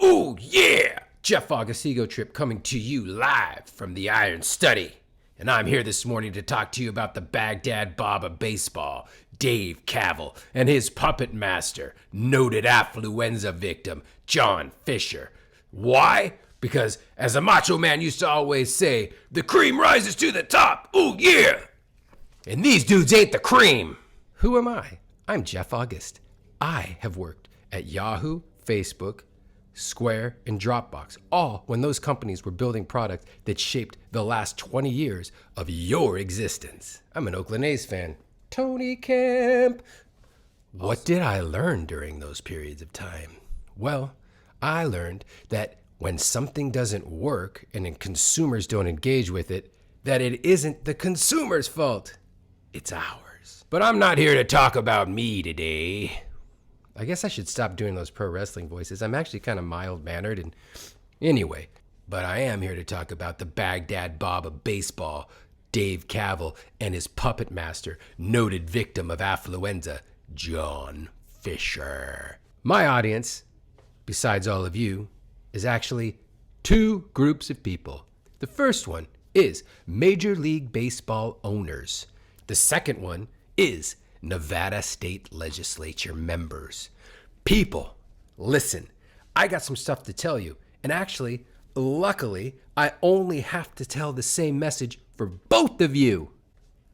Ooh, yeah! Jeff August Ego Trip coming to you live from the Iron Study. And I'm here this morning to talk to you about the Baghdad Bob of baseball, Dave Kaval, and his puppet master, noted affluenza victim, John Fisher. Why? Because, as a macho man used to always say, the cream rises to the top. Ooh, yeah! And these dudes ain't the cream. Who am I? I'm Jeff August. I have worked at Yahoo, Facebook, Square, and Dropbox, all when those companies were building products that shaped the last 20 years of your existence. I'm an Oakland A's fan. Tony Kemp. What did I learn during those periods of time? Well, I learned that when something doesn't work and consumers don't engage with it, that it isn't the consumer's fault. It's ours. But I'm not here to talk about me today. I guess I should stop doing those pro wrestling voices. I'm actually kind of mild-mannered and anyway, but I am here to talk about the Baghdad Bob of baseball, Dave Kaval, and his puppet master, noted victim of affluenza, John Fisher. My audience, besides all of you, is actually two groups of people. The first one is Major League Baseball owners. The second one is Nevada State Legislature members. People, listen, I got some stuff to tell you. And actually, luckily, I only have to tell the same message for both of you.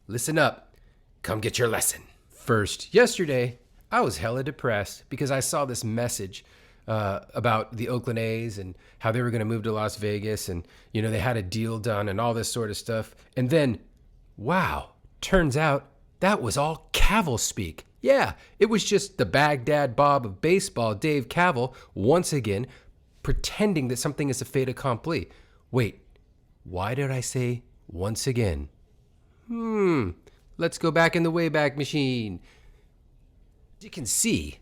Listen up. Come get your lesson. First, yesterday, I was hella depressed because I saw this message about the Oakland A's and how they were going to move to Las Vegas and, you know, they had a deal done and all this sort of stuff. And then, wow, turns out that was all Kaval speak. Yeah, it was just the Baghdad Bob of baseball, Dave Kaval, once again pretending that something is a fait accompli. Wait, why did I say once again? Let's go back in the Wayback Machine. You can see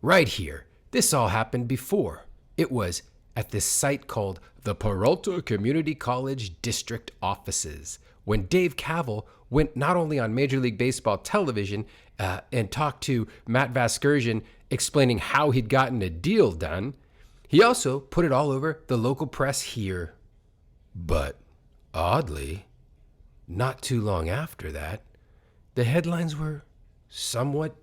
right here, this all happened before. It was at this site called the Peralta Community College District Offices, when Dave Kaval went not only on Major League Baseball television and talked to Matt Vasgersian explaining how he'd gotten a deal done, he also put it all over the local press here. But oddly, not too long after that, the headlines were somewhat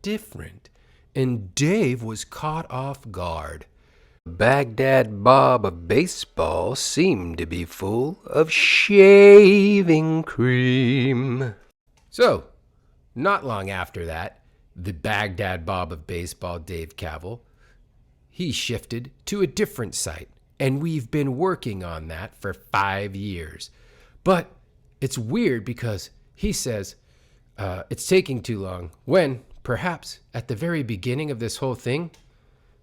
different, and Dave was caught off guard. Baghdad Bob of baseball seemed to be full of shaving cream. So, not long after that, the Baghdad Bob of baseball, Dave Kaval, he shifted to a different site, and we've been working on that for 5 years. But it's weird because he says it's taking too long, when perhaps at the very beginning of this whole thing,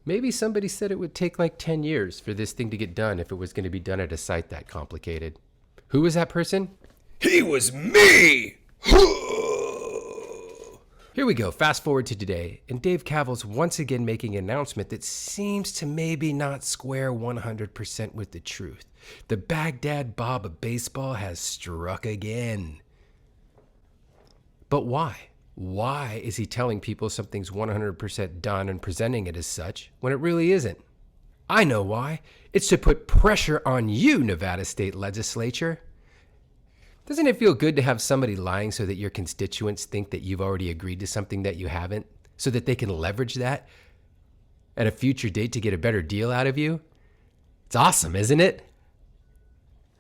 maybe somebody said it would take like 10 years for this thing to get done if it was going to be done at a site that complicated. Who was that person? He was me! Here we go, fast forward to today, and Dave Kaval's once again making an announcement that seems to maybe not square 100% with the truth. The Baghdad Bob of baseball has struck again. But why? Why is he telling people something's 100% done and presenting it as such when it really isn't? I know why. It's to put pressure on you, Nevada State Legislature. Doesn't it feel good to have somebody lying so that your constituents think that you've already agreed to something that you haven't, so that they can leverage that at a future date to get a better deal out of you? It's awesome, isn't it?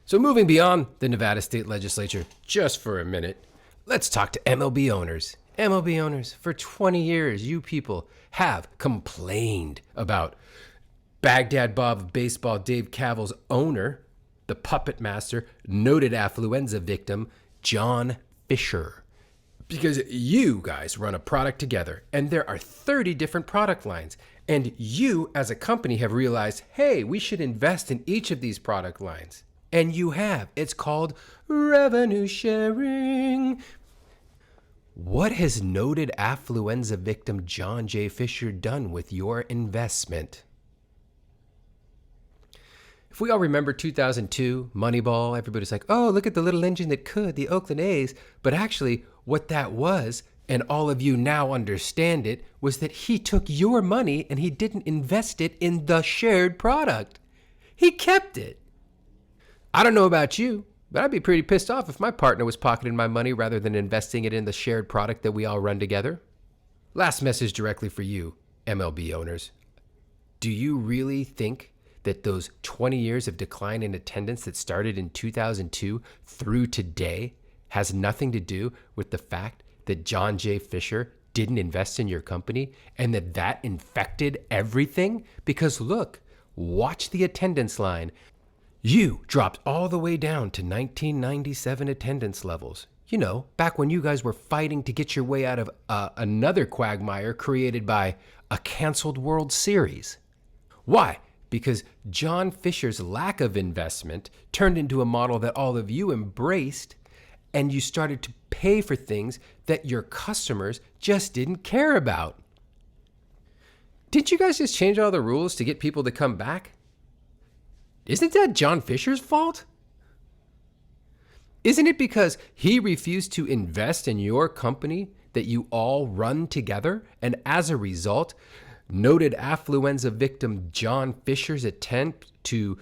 So moving beyond the Nevada State Legislature just for a minute, let's talk to MLB owners. MLB owners, for 20 years, you people have complained about Baghdad Bob of baseball, Dave Kaval's owner, the puppet master, noted affluenza victim, John Fisher. Because you guys run a product together, and there are 30 different product lines. And you, as a company, have realized, hey, we should invest in each of these product lines. And you have. It's called revenue sharing. What has noted affluenza victim John J. Fisher done with your investment? If we all remember 2002, Moneyball, everybody's like, oh, look at the little engine that could, the Oakland A's. But actually, what that was and all of you now understand it, was that he took your money and he didn't invest it in the shared product. He kept it. I don't know about you, but I'd be pretty pissed off if my partner was pocketing my money rather than investing it in the shared product that we all run together. Last message directly for you, MLB owners. Do you really think that those 20 years of decline in attendance that started in 2002 through today has nothing to do with the fact that John J. Fisher didn't invest in your company and that infected everything? Because look, watch the attendance line. You dropped all the way down to 1997 attendance levels. You know, back when you guys were fighting to get your way out of another quagmire created by a canceled World Series. Why? Because John Fisher's lack of investment turned into a model that all of you embraced, and you started to pay for things that your customers just didn't care about. Didn't you guys just change all the rules to get people to come back? Isn't that John Fisher's fault? Isn't it because he refused to invest in your company that you all run together, and as a result, noted affluenza victim John Fisher's attempt to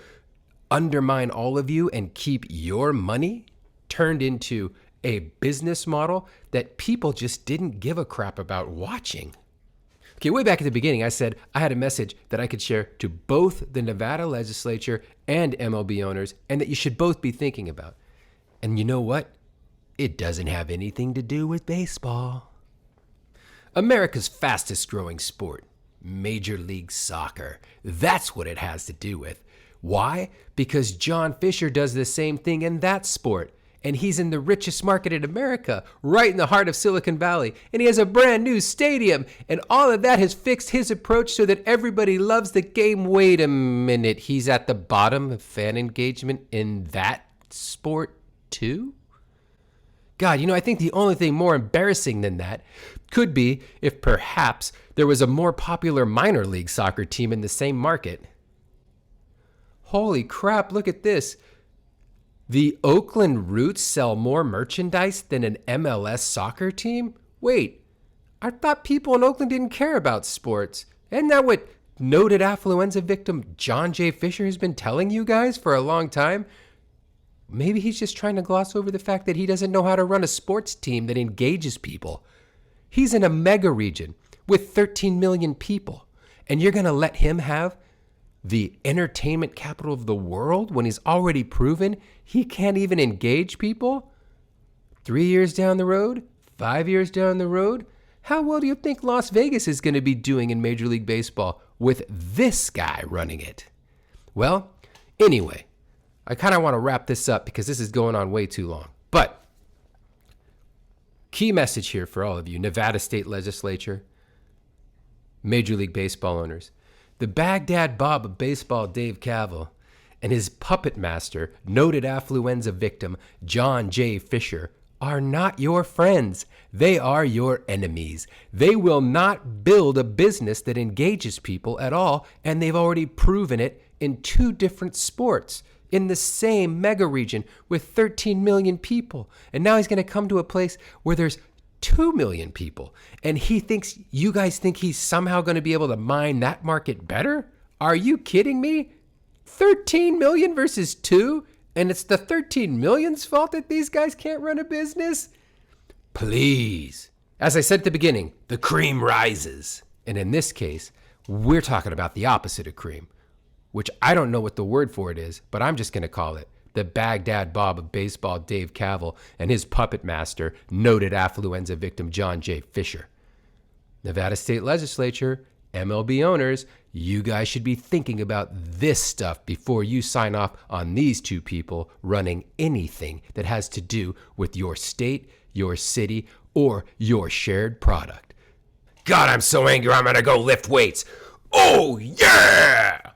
undermine all of you and keep your money turned into a business model that people just didn't give a crap about watching? Okay, way back at the beginning, I said I had a message that I could share to both the Nevada legislature and MLB owners, and that you should both be thinking about. And you know what? It doesn't have anything to do with baseball. America's fastest growing sport, Major League Soccer. That's what it has to do with. Why? Because John Fisher does the same thing in that sport. And he's in the richest market in America, right in the heart of Silicon Valley. And he has a brand new stadium. And all of that has fixed his approach so that everybody loves the game. Wait a minute. He's at the bottom of fan engagement in that sport too? God, I think the only thing more embarrassing than that could be if perhaps there was a more popular minor league soccer team in the same market. Holy crap, look at this. The Oakland Roots sell more merchandise than an MLS soccer team? Wait, I thought people in Oakland didn't care about sports. Isn't that what noted affluenza victim John J. Fisher has been telling you guys for a long time? Maybe he's just trying to gloss over the fact that he doesn't know how to run a sports team that engages people. He's in a mega region with 13 million people, and you're going to let him have the entertainment capital of the world when he's already proven he can't even engage people? 3 years down the road? 5 years down the road? How well do you think Las Vegas is going to be doing in Major League Baseball with this guy running it? Well, anyway, I kind of want to wrap this up because this is going on way too long. But key message here for all of you, Nevada State Legislature, Major League Baseball owners. The Baghdad Bob of baseball, Dave Kaval, and his puppet master, noted affluenza victim John J. Fisher, are not your friends. They are your enemies. They will not build a business that engages people at all, and they've already proven it in 2 different sports in the same mega region with 13 million people. And now he's going to come to a place where there's 2 million people. And he thinks, you guys think he's somehow going to be able to mine that market better? Are you kidding me? 13 million versus 2? And it's the 13 million's fault that these guys can't run a business? Please. As I said at the beginning, the cream rises. And in this case, we're talking about the opposite of cream, which I don't know what the word for it is, but I'm just going to call it the Baghdad Bob of baseball, Dave Kaval, and his puppet master, noted affluenza victim John J. Fisher. Nevada State Legislature, MLB owners, you guys should be thinking about this stuff before you sign off on these 2 people running anything that has to do with your state, your city, or your shared product. God, I'm so angry, I'm gonna go lift weights. Oh, yeah!